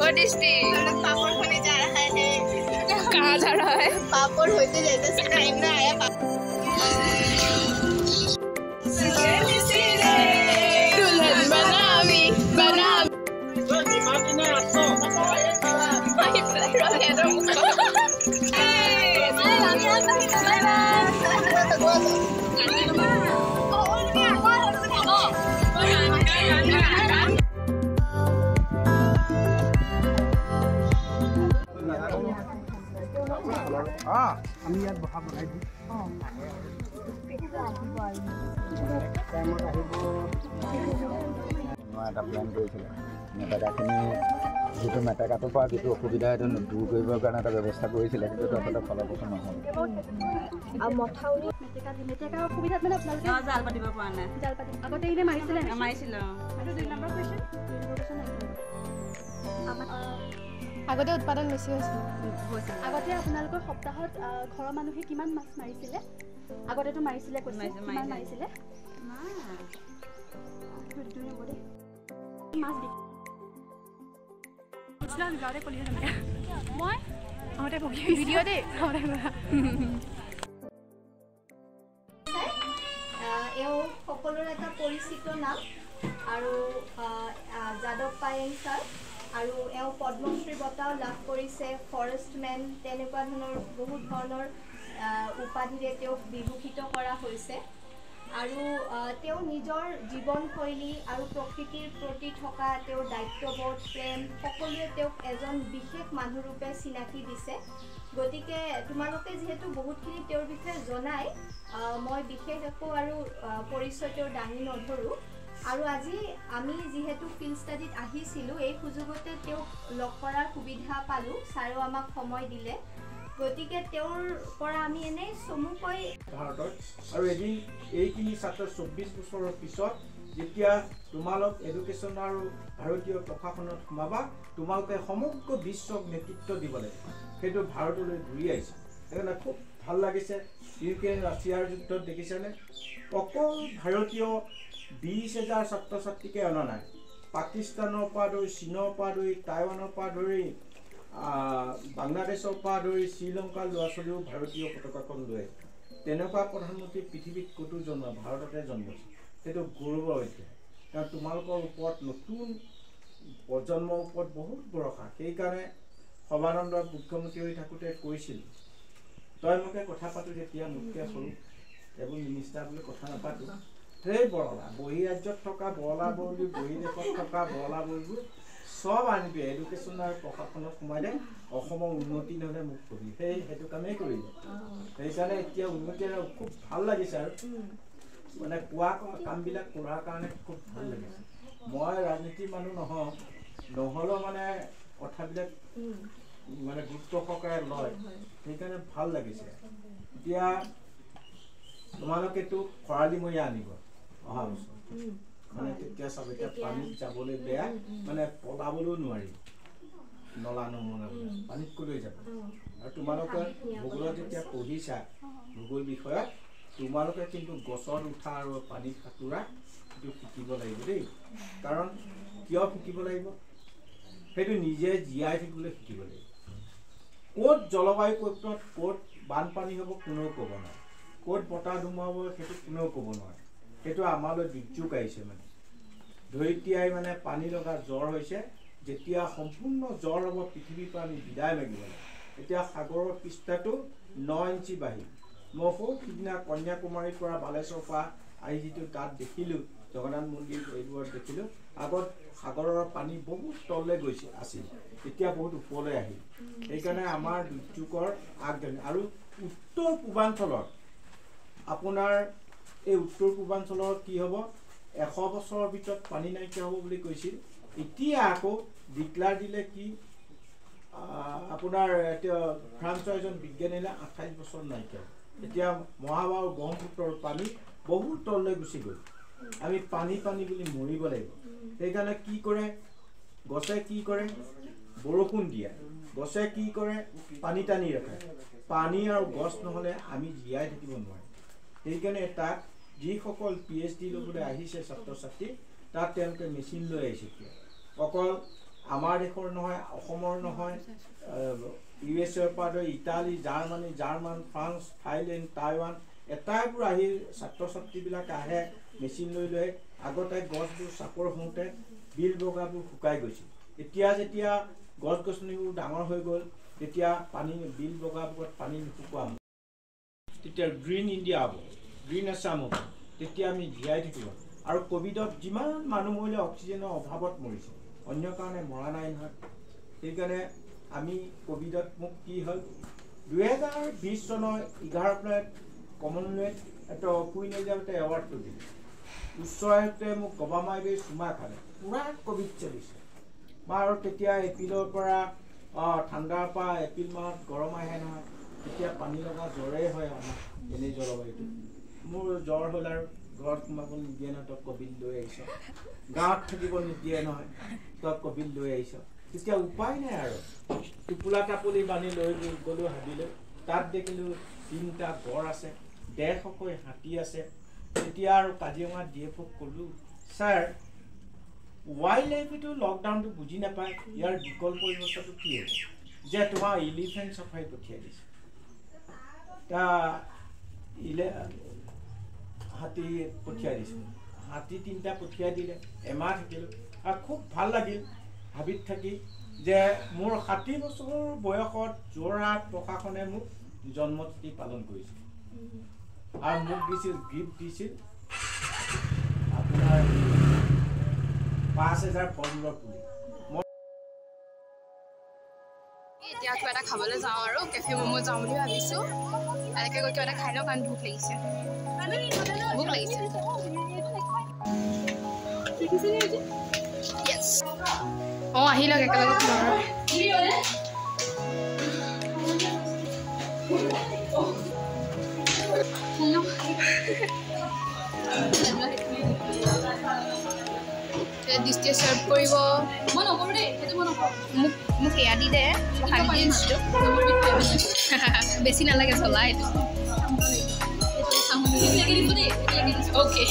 बहुत टेस्टी। पापड़ होने जा रहा है। कहाँ जा रहा है? पापड़ होते जैसे टाइम ना आया दुल्हन बनावी बनावी আমি ইয়াত বহা বনাই দিম এটা প্লেন কৰিছিলে মেটেকাখিনি যিটো মেটেকাটোৰ পৰা যিটো অসুবিধা সেইটো দূৰ কৰিবৰ কাৰণে এটা ব্যৱস্থা কৰিছিলে কিন্তু আচলতে ফলপ্ৰসূ নহ'ল আৰু মথাউৰি মেটেকাৰ অসুবিধাত মানে আপোনালোকে জাল পাতিব পৰা নাই জাল পাতি আগতে এনে মাৰিছিলে মাৰিছিলোঁ আৰু 2 নম্বৰ কুৱেশ্যন আগতে উৎপাদন বেছি হৈছিল আগতে আপোনালোকৰ সপ্তাহত ঘৰৰ মানুহে কিমান মাছ মাৰিছিলে আগতেতো মাৰিছিলে কৈছে কিমান মাৰিছিলে মাছ গাঁৱতে কলি মই আহোঁতে ভগি ভিডিঅ' দেই এওঁ সকলোৰে এটা পৰিচিত নাম আৰু যাদৱ পায়েং ছাৰ আৰু এওঁ পদ্মশ্ৰী বঁটাও লাভ কৰিছে ফৰেষ্টমেন তেনেকুৱা ধৰণৰ বহুত ধৰণৰ উপাধিৰে তেওঁক বিভূষিত কৰা হৈছে আৰু তেওঁ নিজৰ জীৱনশৈলী আৰু প্ৰকৃতিৰ প্ৰতি থকা তেওঁৰ দায়িত্ববোধ প্ৰেম সকলোৱে তেওঁক এজন বিশেষ মানুহৰূপে চিনাকি দিছে গতিকে তোমালোকে যিহেতু বহুতখিনি তেওঁৰ বিষয়ে জনাই মই বিশেষ একো আৰু পৰিচয় তেওঁৰ দাঙি নধৰোঁ আৰু আজি আমি যিহেতু ফিল্ড ষ্টাডিত আহিছিলোঁ এই সুযোগতে তেওঁক লগ কৰাৰ সুবিধা পালোঁ ছাৰেও আমাক সময় দিলে গতিকে তেওঁৰ পৰা আমি এনেই চমুকৈ ভাৰতত আৰু এদিন এইখিনি ছাত্ৰ 24 বছৰৰ পিছত যেতিয়া তোমালোক এডুকেশ্যন আৰু ভাৰতীয় প্ৰশাসনত সোমাবা তোমালোকে সমগ্ৰ বিশ্বক নেতৃত্ব দিব লাগিব সেইটো ভাৰতলৈ ঘূৰি আহিছে সেইকাৰণে খুব ভাল লাগিছে ইউক্ৰেইন ৰাছিয়াৰ যুদ্ধত দেখিছেনে অকল ভাৰতীয় 20,000 ছাত্ৰ ছাত্ৰীকে অনা নাই পাকিস্তানৰ পৰা ধৰি চীনৰ পৰা ধৰি টাইৱানৰ পৰা ধৰি বাংলাদেশৰ পৰা ধৰি শ্ৰীলংকাৰ ল'ৰা ছোৱালীও ভাৰতীয় পতাকাখন লৈ তেনেকুৱা প্ৰধানমন্ত্ৰী পৃথিৱীত ক'তো জন্ম ভাৰততে জন্মিছে সেইটো গৌৰৱৰ হৈছে কাৰণ তোমালোকৰ ওপৰত নতুন প্ৰজন্মৰ ওপৰত বহুত ভৰসা সেইকাৰণে সৰ্বানন্দ মুখ্যমন্ত্ৰী হৈ থাকোঁতে কৈছিল তই মোকে কথা পাতোঁ যেতিয়া মোতকৈ সৰু এইবোৰ মিনিষ্টাৰ বুলি কথা নাপাতোঁ সেই বৰলা বহি ৰাজ্যত থকা বৰলা বৰলি বহি দেশত থকা বৰলা বৰলিবোৰ সব আনিবি এডুকেশ্যন আৰু প্ৰশাসনত সোমাই দে অসমৰ উন্নতি নহ'লে মোক কবি সেইটো কামেই কৰিলে সেইকাৰণে এতিয়া উন্নতি খুব ভাল লাগিছে আৰু মানে কোৱা কামবিলাক কৰাৰ কাৰণে খুব ভাল লাগিছে মই ৰাজনীতিৰ মানুহ নহ'লেও মানে কথাবিলাক মানে গুৰুত্ব সহকাৰে লয় সেইকাৰণে ভাল লাগিছে এতিয়া তোমালোকেতো খৰালিমৰীয়া আনিব অহা বছৰ মানে তেতিয়া চাব এতিয়া পানীত যাবলৈ বেয়া মানে পলাবলৈও নোৱাৰি নলা নমনা পানীত ক'লৈ যাব আৰু তোমালোকে ভূগোলত যেতিয়া পঢ়িছা ভূগোল বিষয়ত তোমালোকে কিন্তু গছত উঠা আৰু পানীত সাঁতোৰা সেইটো শিকিব লাগিব দেই কাৰণ কিয় শিকিব লাগিব সেইটো নিজে জীয়াই থাকিবলৈ শিকিব লাগিব ক'ত জলবায়ু পৰিৱৰ্তন ক'ত বানপানী হ'ব কোনেও ক'ব নোৱাৰে ক'ত বতাহ ধুমুহা হ'ব সেইটো কোনেও ক'ব নোৱাৰে সেইটো আমালৈ দুৰ্যোগ আহিছে মানে ধৰিত্ৰীয়াই মানে পানী লগা জ্বৰ হৈছে যেতিয়া সম্পূৰ্ণ জ্বৰ হ'ব পৃথিৱীৰ পৰা আমি বিদায় মাগিব লাগে এতিয়া সাগৰৰ পৃষ্ঠাটো 9 ইঞ্চি বাঢ়িল মই সিদিনা কন্যাকুমাৰীৰ পৰা বালেশ্বৰ পৰা আহি যিটো তাত দেখিলোঁ জগন্নাথ মন্দিৰ এইবোৰত দেখিলোঁ আগত সাগৰৰ পানী বহুত তললৈ গৈছে আছিল এতিয়া বহুত ওপৰলৈ আহিল সেইকাৰণে আমাৰ দুৰ্যোগৰ আগজাননী আৰু উত্তৰ পূৰ্বাঞ্চলৰ আপোনাৰ এই উত্তৰ পূৰ্বাঞ্চলৰ কি হ'ব 100 বছৰৰ ভিতৰত পানী নাইকিয়া হ'ব বুলি কৈছিল এতিয়া আকৌ ডিক্লাৰ দিলে কি আপোনাৰ এতিয়া ফ্ৰান্সৰ এজন বিজ্ঞানীলে 28 বছৰ নাইকিয়া এতিয়া মহাবাহু ব্ৰহ্মপুত্ৰৰ পানী বহুত তললৈ গুচি গ'ল আমি পানী বুলি মৰিব লাগিব সেইকাৰণে কি কৰে গছে কি কৰে বৰষুণ দিয়ে গছে কি কৰে পানী টানি ৰাখে পানী আৰু গছ নহ'লে আমি জীয়াই থাকিব নোৱাৰিম সেইকাৰণে তাত যিসকল PhD ল'বলৈ আহিছে ছাত্ৰ ছাত্ৰী তাত তেওঁলোকে মেচিন লৈ আহিছে অকল আমাৰ দেশৰ নহয় অসমৰ নহয় USA পৰা ধৰি Italy German France Thailand Taiwan এটাইবোৰ আহি ছাত্ৰ ছাত্ৰীবিলাক আহে মেচিন লৈ আগতে গছবোৰ চাপৰ হওঁতে বিল বগাবোৰ শুকাই গৈছিল এতিয়া যেতিয়া গছ গছনিবোৰ ডাঙৰ হৈ গ'ল তেতিয়া পানী বিল বগাবোৰত পানী নুশুকোৱা হ'ল তেতিয়া গ্ৰীণ ইণ্ডিয়া হ'ব গ্ৰীণ আছাম হ'ব তেতিয়া আমি জীয়াই থাকিব আৰু কোভিডত যিমান মানুহ মৰিলে অক্সিজেনৰ অভাৱত মৰিছে অন্য কাৰণে মৰা নাই নহয় সেইকাৰণে আমি কোভিডত মোক কি হ'ল 2020 চনৰ 11 এপ্ৰিলত কমনৱেলথ এটা কুইন এলিজাবেথ এৱাৰ্ডটো দিলে উচ্চ আয়ুক্তে মোক গবামাই গৈ চুমা খালে পুৰা কোভিড চলিছে আৰু তেতিয়া এপ্ৰিলৰ পৰা ঠাণ্ডাৰ পৰা এপ্ৰিল মাহত গৰম আহে নহয় তেতিয়া পানী লগা জ্বৰেই হয় আমাৰ এনেই জলবায়ুটো মোৰ জ্বৰ হ'ল আৰু ঘৰত সোমাব নিদিয়ে নহয় তই কোভিড লৈ আহিছ গাঁৱত থাকিব নিদিয়ে নহয় তই কোভিড লৈ আহিছ তেতিয়া উপায় নাই আৰু টোপোলা টাপলি বান্ধি লৈ গ'লোঁ হাবিলৈ তাত দেখিলোঁ 3টা গড় আছে 150কৈ হাতী আছে তেতিয়া আৰু কাজিৰঙা DFOক ক'লোঁ ছাৰ ৱাইল্ড লাইফটো লকডাউনটো বুজি নাপায় ইয়াৰ বিকল্প ব্যৱস্থাটো কি হ'ব যে তোমাৰ এলিফেণ্ট চাফাৰী পঠিয়াই দিছে হাতী পঠিয়াই দিছোঁ হাতী 3টা পঠিয়াই দিলে এমাহ থাকিলোঁ আৰু খুব ভাল লাগিল হাবিত থাকি যে মোৰ 60 বছৰ বয়সত যোৰহাট প্ৰশাসনে মোক জন্মতিথি পালন কৰিছিল আৰু মোক দিছিল গিফ্ট দিছিল আপোনাৰ 5000 ফলমূলৰ পুলি এতিয়া কিবা এটা খাবলৈ যাওঁ আৰু কেফে ম'ম' যাওঁ বুলি ভাবিছোঁ এনেকৈ গৈ কিবা এটা খাই লওঁ কাৰণ ভোক লাগিছে আহি লওক একেলগে দৃষ্টিয়ে চাৰ্ভ কৰিব মই নকৰোঁ দেই সেইটো মই নকৰোঁ মোক সেয়া দি দে বেছি নালাগে চলা এইটো অ'কে